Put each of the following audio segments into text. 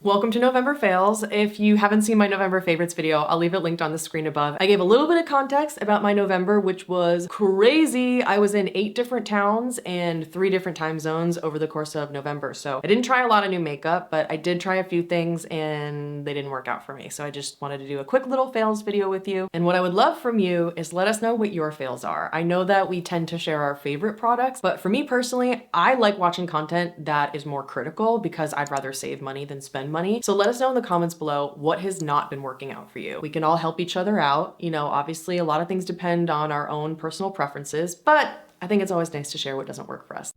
Welcome to November Fails. If you haven't seen my November favorites video, I'll leave it linked on the screen above. I gave a little bit of context about my November, which was crazy. I was in 8 different towns and 3 different time zones over the course of November. So I didn't try a lot of new makeup, but I did try a few things and they didn't work out for me. So I just wanted to do a quick little fails video with you. And what I would love from you is let us know what your fails are. I know that we tend to share our favorite products, but for me personally, I like watching content that is more critical because I'd rather save money than spend money. So let us know in the comments below what has not been working out for you. We can all help each other out. You know, obviously a lot of things depend on our own personal preferences, but I think it's always nice to share what doesn't work for us.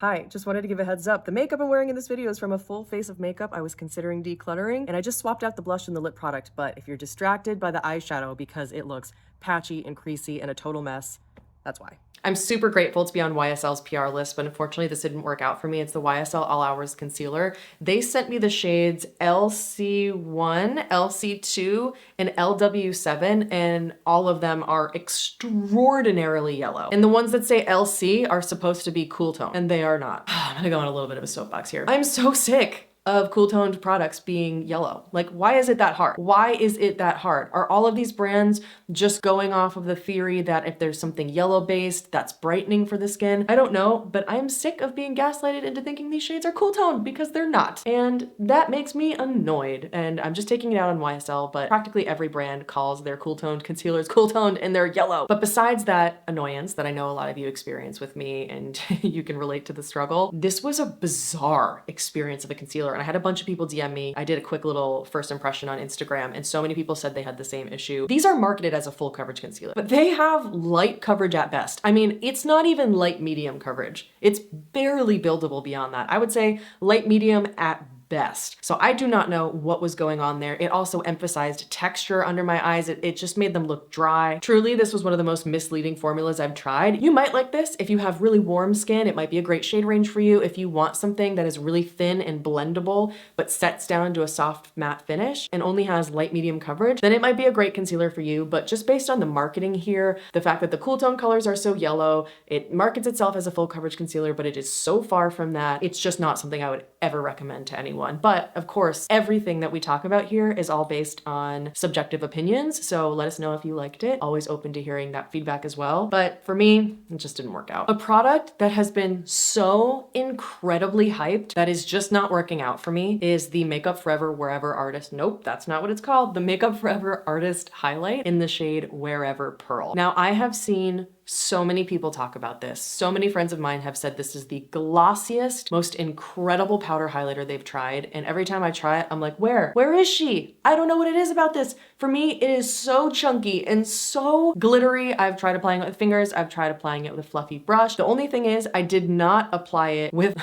Hi, just wanted to give a heads up. The makeup I'm wearing in this video is from a full face of makeup I was considering decluttering, and I just swapped out the blush and the lip product, but if you're distracted by the eyeshadow because it looks patchy and creasy and a total mess, that's why. I'm super grateful to be on YSL's PR list, but unfortunately this didn't work out for me. It's the YSL All Hours Concealer. They sent me the shades LC1, LC2, and LW7, and all of them are extraordinarily yellow. And the ones that say LC are supposed to be cool tone, and they are not. I'm gonna go on a little bit of a soapbox here. I'm so sick of cool toned products being yellow. Like, why is it that hard? Why is it that hard? Are all of these brands just going off of the theory that if there's something yellow based, that's brightening for the skin? I don't know, but I'm sick of being gaslighted into thinking these shades are cool toned because they're not. And that makes me annoyed. And I'm just taking it out on YSL, but practically every brand calls their cool toned concealers cool toned and they're yellow. But besides that annoyance that I know a lot of you experience with me and you can relate to the struggle, this was a bizarre experience of a concealer. And I had a bunch of people DM me. I did a quick little first impression on Instagram and so many people said they had the same issue. These are marketed as a full coverage concealer, but they have light coverage at best. I mean, it's not even light medium coverage. It's barely buildable beyond that. I would say light medium at best. So I do not know what was going on there. It also emphasized texture under my eyes. It just made them look dry. Truly, this was one of the most misleading formulas I've tried. You might like this. If you have really warm skin, it might be a great shade range for you. If you want something that is really thin and blendable, but sets down to a soft matte finish and only has light medium coverage, then it might be a great concealer for you. But just based on the marketing here, the fact that the cool tone colors are so yellow, it markets itself as a full coverage concealer, but it is so far from that. It's just not something I would ever recommend to anyone. But of course, everything that we talk about here is all based on subjective opinions. So let us know if you liked it. Always open to hearing that feedback as well. But for me, it just didn't work out. A product that has been so incredibly hyped that is just not working out for me is the Makeup Forever Wherever Artist. Nope, that's not what it's called. The Makeup Forever Artist Highlight in the shade Wherever Pearl. Now I have seen so many people talk about this. So many friends of mine have said this is the glossiest, most incredible powder highlighter they've tried. And every time I try it, I'm like, where is she? I don't know what it is about this. For me, it is so chunky and so glittery. I've tried applying it with fingers. I've tried applying it with a fluffy brush. The only thing is I did not apply it with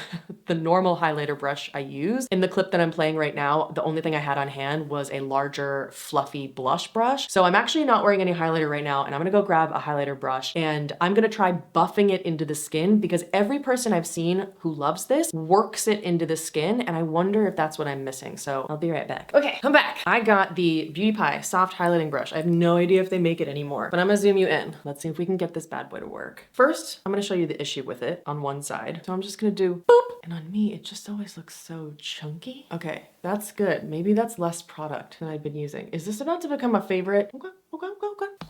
the normal highlighter brush I use. In the clip that I'm playing right now, the only thing I had on hand was a larger fluffy blush brush. So I'm actually not wearing any highlighter right now, and I'm gonna go grab a highlighter brush and I'm gonna try buffing it into the skin because every person I've seen who loves this works it into the skin, and I wonder if that's what I'm missing. So I'll be right back. Okay, I'm back. I got the Beauty Pie soft highlighting brush. I have no idea if they make it anymore, but I'm gonna zoom you in. Let's see if we can get this bad boy to work. First, I'm gonna show you the issue with it on one side. So I'm just gonna do boop, and on me, it just always looks so chunky. Okay, that's good. Maybe that's less product than I've been using. Is this about to become a favorite? Okay.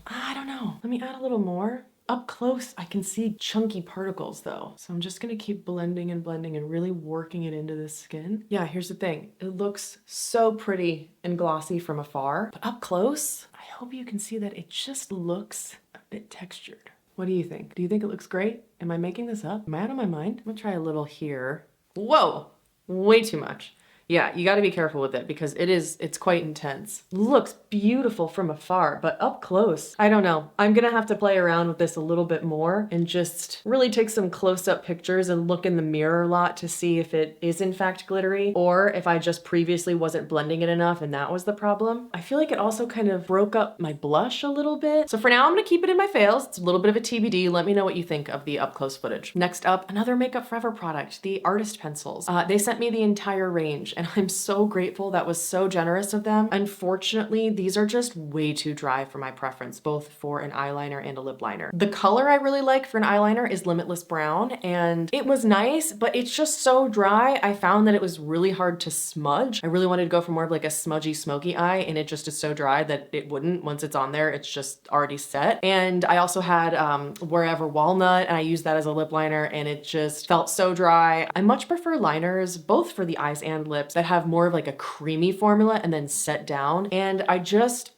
I don't know. Let me add a little more. Up close, I can see chunky particles though. So I'm just gonna keep blending and blending and really working it into the skin. Yeah, here's the thing. It looks so pretty and glossy from afar, but up close, I hope you can see that it just looks a bit textured. What do you think? Do you think it looks great? Am I making this up? Am I out of my mind? I'm gonna try a little here. Whoa, way too much. Yeah, you gotta be careful with it because it's quite intense. Looks beautiful from afar, but up close, I don't know. I'm gonna have to play around with this a little bit more and just really take some close-up pictures and look in the mirror a lot to see if it is in fact glittery or if I just previously wasn't blending it enough and that was the problem. I feel like it also kind of broke up my blush a little bit. So for now, I'm gonna keep it in my fails. It's a little bit of a TBD. Let me know what you think of the up-close footage. Next up, another Makeup Forever product, the Artist Pencils. They sent me the entire range. and I'm so grateful. That was so generous of them. Unfortunately, these are just way too dry for my preference, both for an eyeliner and a lip liner. The color I really like for an eyeliner is Limitless Brown, and it was nice, but it's just so dry. I found that it was really hard to smudge. I really wanted to go for more of like a smudgy, smoky eye, and it just is so dry that it wouldn't. Once it's on there, it's just already set. And I also had Wherever Walnut, and I used that as a lip liner, and it just felt so dry. I much prefer liners, both for the eyes and lips, that have more of like a creamy formula and then set down. And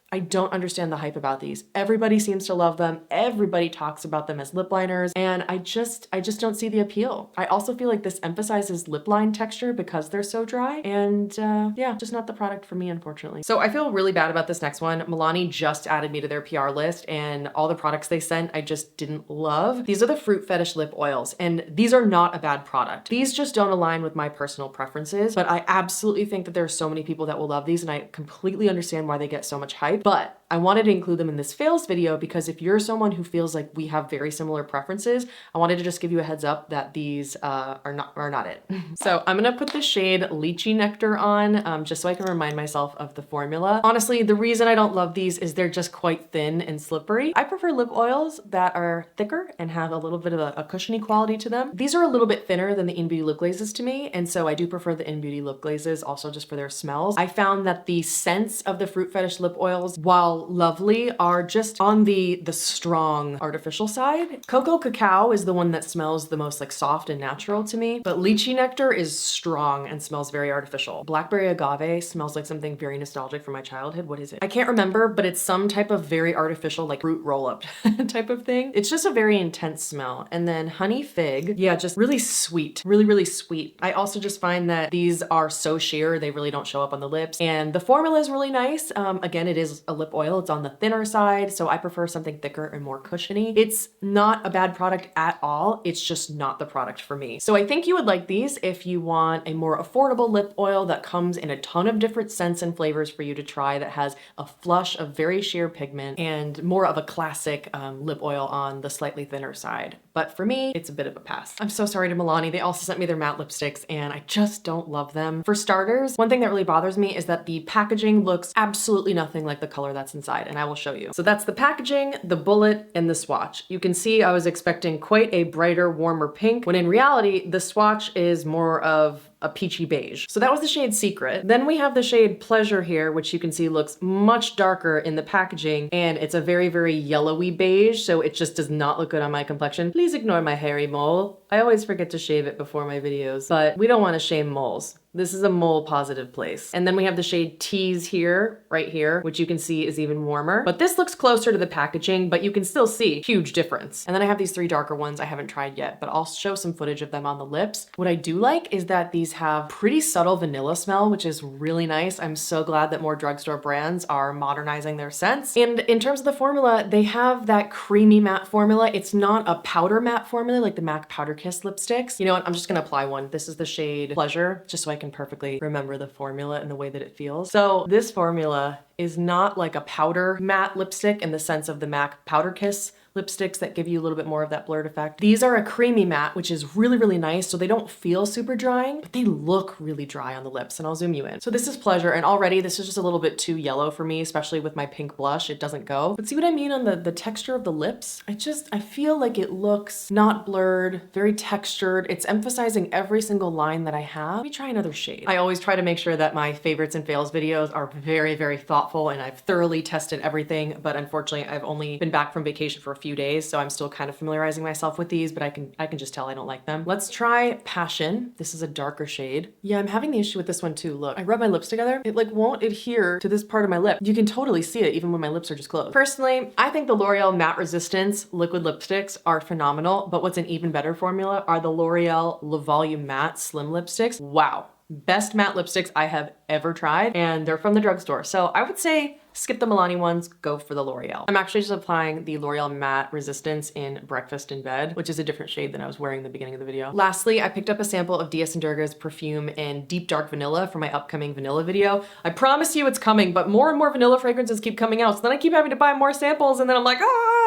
I don't understand the hype about these. Everybody seems to love them. Everybody talks about them as lip liners, and I just don't see the appeal. I also feel like this emphasizes lip line texture because they're so dry, and yeah, just not the product for me, unfortunately. So I feel really bad about this next one. Milani just added me to their PR list, and all the products they sent I just didn't love. These are the Fruit Fetish lip oils, and these are not a bad product. These just don't align with my personal preferences, but I absolutely think that there are so many people that will love these, and I completely understand why they get so much hype. But I wanted to include them in this fails video because if you're someone who feels like we have very similar preferences, I wanted to just give you a heads up that these are not it. So I'm gonna put the shade Lychee Nectar on just so I can remind myself of the formula. Honestly, the reason I don't love these is they're just quite thin and slippery. I prefer lip oils that are thicker and have a little bit of a cushiony quality to them. These are a little bit thinner than the In Beauty lip glazes to me, and so I do prefer the In Beauty lip glazes also just for their smells. I found that the scents of the Fruit Fetish lip oils, while lovely, are just on the strong artificial side. Cocoa Cacao is the one that smells the most like soft and natural to me, but Lychee Nectar is strong and smells very artificial. Blackberry Agave smells like something very nostalgic from my childhood. What is it? I can't remember, but it's some type of very artificial like fruit roll-up type of thing. It's just a very intense smell. And then Honey Fig, yeah, just really sweet, really sweet. I also just find that these are so sheer, they really don't show up on the lips. And the formula is really nice. Again, it is a lip oil. It's on the thinner side, so I prefer something thicker and more cushiony. It's not a bad product at all. It's just not the product for me. So I think you would like these if you want a more affordable lip oil that comes in a ton of different scents and flavors for you to try, that has a flush of very sheer pigment and more of a classic lip oil on the slightly thinner side. But for me, it's a bit of a pass. I'm so sorry to Milani. They also sent me their matte lipsticks and I just don't love them. For starters, one thing that really bothers me is that the packaging looks absolutely nothing like the color that's inside, and I will show you. So that's the packaging, the bullet, and the swatch. You can see I was expecting quite a brighter, warmer pink, when in reality, the swatch is more of a peachy beige. So that was the shade Secret. Then we have the shade Pleasure here, which you can see looks much darker in the packaging, and it's a very yellowy beige, so it just does not look good on my complexion. Please ignore my hairy mole. I always forget to shave it before my videos, but we don't want to shame moles. This is a mole positive place. And then we have the shade Tease here, right here, which you can see is even warmer. But this looks closer to the packaging, but you can still see huge difference. And then I have these three darker ones I haven't tried yet, but I'll show some footage of them on the lips. What I do like is that these have pretty subtle vanilla smell, which is really nice. I'm so glad that more drugstore brands are modernizing their scents. And in terms of the formula, they have that creamy matte formula. It's not a powder matte formula like the MAC Powder Kiss lipsticks. You know what? I'm just gonna apply one. This is the shade Pleasure, just so I can perfectly remember the formula and the way that it feels. So this formula is not like a powder matte lipstick in the sense of the MAC Powder Kiss lipsticks that give you a little bit more of that blurred effect. These are a creamy matte, which is really nice, so they don't feel super drying, but they look really dry on the lips, and I'll zoom you in. So this is Pleasure, and already this is just a little bit too yellow for me, especially with my pink blush. It doesn't go. But see what I mean on the texture of the lips? I feel like it looks not blurred, very textured. It's emphasizing every single line that I have. Let me try another shade. I always try to make sure that my favorites and fails videos are very thoughtful, and I've thoroughly tested everything, but unfortunately I've only been back from vacation for a few days, so I'm still kind of familiarizing myself with these, but I can just tell I don't like them. Let's try Passion. This is a darker shade. Yeah, I'm having the issue with this one too. Look, I rub my lips together. It like won't adhere to this part of my lip. You can totally see it even when my lips are just closed. Personally, I think the L'Oreal Matte Resistance liquid lipsticks are phenomenal, but what's an even better formula are the L'Oreal Le Volume Matte Slim Lipsticks. Wow. Best matte lipsticks I have ever tried, and they're from the drugstore. So I would say skip the Milani ones, go for the L'Oreal. I'm actually just applying the L'Oreal Matte Resistance in Breakfast in Bed, which is a different shade than I was wearing in the beginning of the video. Lastly, I picked up a sample of DS and Durga's perfume in Deep Dark Vanilla for my upcoming vanilla video. I promise you it's coming, but more and more vanilla fragrances keep coming out, so then I keep having to buy more samples, and then I'm like, ah!